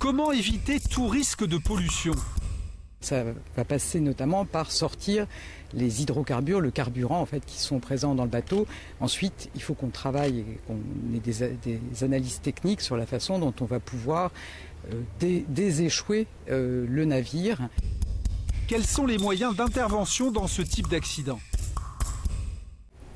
Comment éviter tout risque de pollution ? Ça va passer notamment par sortir les hydrocarbures, le carburant en fait, qui sont présents dans le bateau. Ensuite, il faut qu'on travaille et qu'on ait des analyses techniques sur la façon dont on va pouvoir déséchouer le navire. Quels sont les moyens d'intervention dans ce type d'accident ?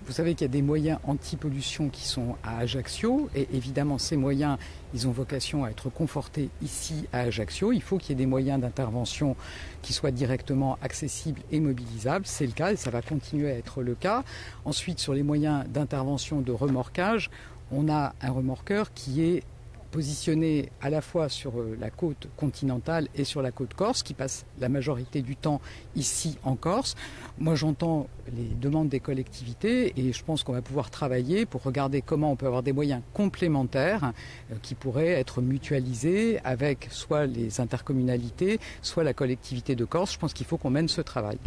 Vous savez qu'il y a des moyens anti-pollution qui sont à Ajaccio et évidemment ces moyens, ils ont vocation à être confortés ici à Ajaccio. Il faut qu'il y ait des moyens d'intervention qui soient directement accessibles et mobilisables. C'est le cas et ça va continuer à être le cas. Ensuite, sur les moyens d'intervention de remorquage, on a un remorqueur qui est positionné à la fois sur la côte continentale et sur la côte corse, qui passe la majorité du temps ici en Corse. Moi, j'entends les demandes des collectivités et je pense qu'on va pouvoir travailler pour regarder comment on peut avoir des moyens complémentaires qui pourraient être mutualisés avec soit les intercommunalités, soit la collectivité de Corse. Je pense qu'il faut qu'on mène ce travail.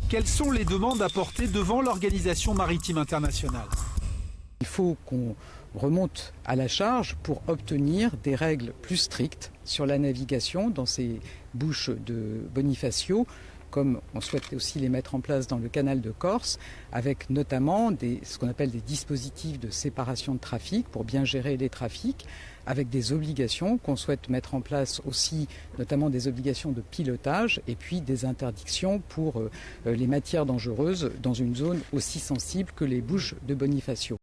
Quelles sont les demandes apportées devant l'Organisation maritime internationale ? Il faut qu'on remonte à la charge pour obtenir des règles plus strictes sur la navigation dans ces bouches de Bonifacio, comme on souhaite aussi les mettre en place dans le canal de Corse, avec notamment ce qu'on appelle des dispositifs de séparation de trafic pour bien gérer les trafics, avec des obligations qu'on souhaite mettre en place aussi, notamment des obligations de pilotage et puis des interdictions pour les matières dangereuses dans une zone aussi sensible que les bouches de Bonifacio.